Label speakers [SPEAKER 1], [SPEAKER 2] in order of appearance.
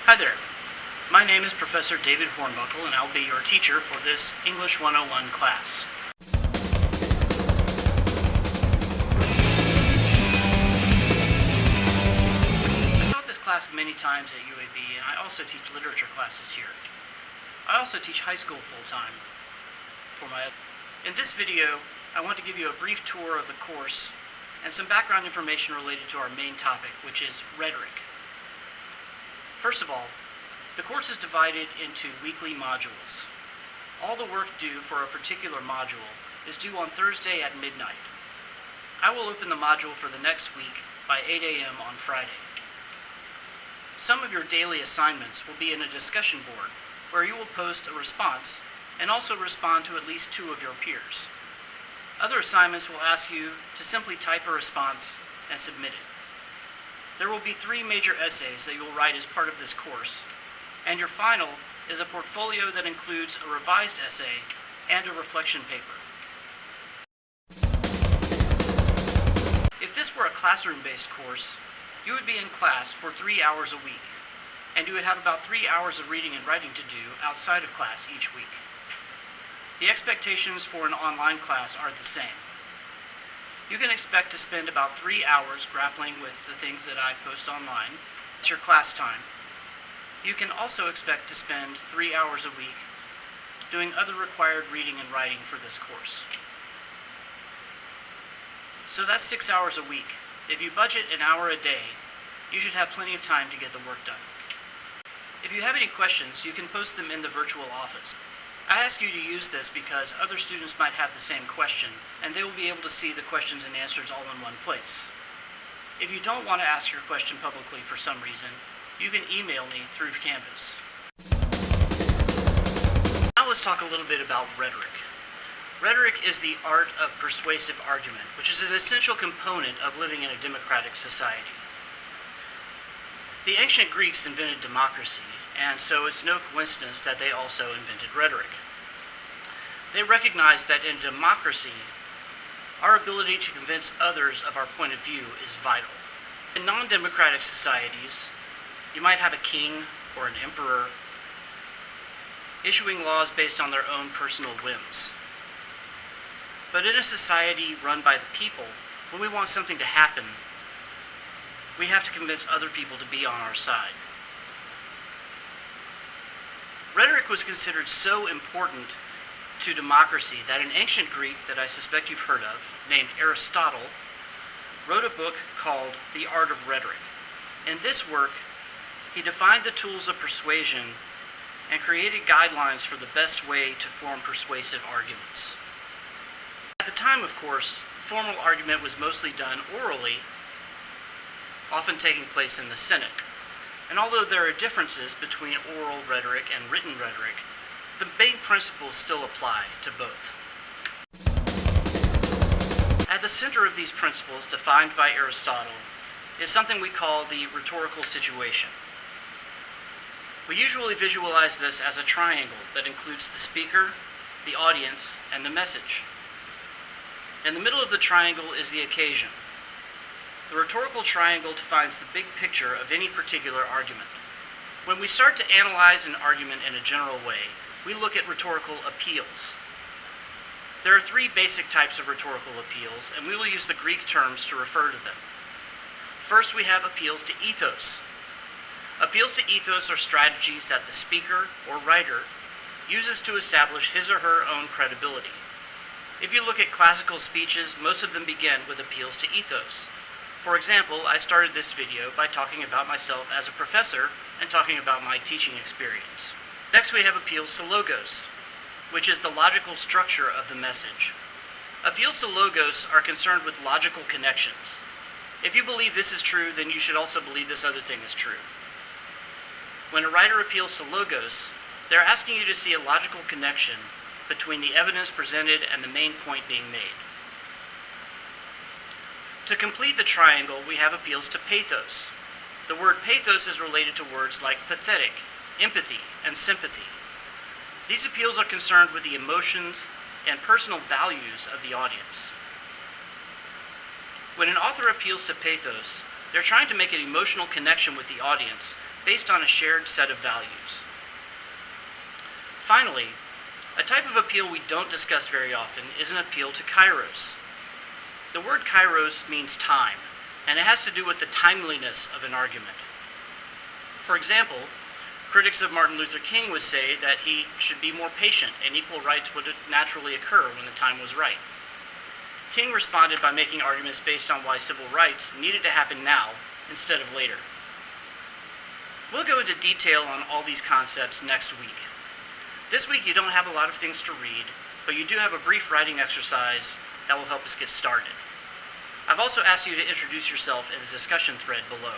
[SPEAKER 1] Hi there. My name is Professor David Hornbuckle, and I'll be your teacher for this English 101 class. I've taught this class many times at UAB, and I also teach literature classes here. I also teach high school full-time. In this video, I want to give you a brief tour of the course and some background information related to our main topic, which is rhetoric. First of all, the course is divided into weekly modules. All the work due for a particular module is due on Thursday at midnight. I will open the module for the next week by 8 a.m. on Friday. Some of your daily assignments will be in a discussion board where you will post a response and also respond to at least 2 of your peers. Other assignments will ask you to simply type a response and submit it. There will be 3 major essays that you will write as part of this course, and your final is a portfolio that includes a revised essay and a reflection paper. If this were a classroom-based course, you would be in class for 3 hours a week, and you would have about 3 hours of reading and writing to do outside of class each week. The expectations for an online class are the same. You can expect to spend about 3 hours grappling with the things that I post online. It's your class time. You can also expect to spend 3 hours a week doing other required reading and writing for this course. So that's 6 hours a week. If you budget an hour a day, you should have plenty of time to get the work done. If you have any questions, you can post them in the virtual office. I ask you to use this because other students might have the same question, and they will be able to see the questions and answers all in one place. If you don't want to ask your question publicly for some reason, you can email me through Canvas. Now let's talk a little bit about rhetoric. Rhetoric is the art of persuasive argument, which is an essential component of living in a democratic society. The ancient Greeks invented democracy, and so it's no coincidence that they also invented rhetoric. They recognized that in democracy, our ability to convince others of our point of view is vital. In non-democratic societies, you might have a king or an emperor issuing laws based on their own personal whims. But in a society run by the people, when we want something to happen, we have to convince other people to be on our side. Rhetoric was considered so important to democracy that an ancient Greek that I suspect you've heard of, named Aristotle, wrote a book called The Art of Rhetoric. In this work, he defined the tools of persuasion and created guidelines for the best way to form persuasive arguments. At the time, of course, formal argument was mostly done orally, often taking place in the Senate. And although there are differences between oral rhetoric and written rhetoric, the main principles still apply to both. At the center of these principles, defined by Aristotle, is something we call the rhetorical situation. We usually visualize this as a triangle that includes the speaker, the audience, and the message. In the middle of the triangle is the occasion. The rhetorical triangle defines the big picture of any particular argument. When we start to analyze an argument in a general way, we look at rhetorical appeals. There are 3 basic types of rhetorical appeals, and we will use the Greek terms to refer to them. First, we have appeals to ethos. Appeals to ethos are strategies that the speaker or writer uses to establish his or her own credibility. If you look at classical speeches, most of them begin with appeals to ethos. For example, I started this video by talking about myself as a professor and talking about my teaching experience. Next, we have appeals to logos, which is the logical structure of the message. Appeals to logos are concerned with logical connections. If you believe this is true, then you should also believe this other thing is true. When a writer appeals to logos, they're asking you to see a logical connection between the evidence presented and the main point being made. To complete the triangle, we have appeals to pathos. The word pathos is related to words like pathetic, empathy, and sympathy. These appeals are concerned with the emotions and personal values of the audience. When an author appeals to pathos, they're trying to make an emotional connection with the audience based on a shared set of values. Finally, a type of appeal we don't discuss very often is an appeal to kairos. The word kairos means time, and it has to do with the timeliness of an argument. For example, critics of Martin Luther King would say that he should be more patient and equal rights would naturally occur when the time was right. King responded by making arguments based on why civil rights needed to happen now instead of later. We'll go into detail on all these concepts next week. This week you don't have a lot of things to read, but you do have a brief writing exercise that will help us get started. I've also asked you to introduce yourself in the discussion thread below.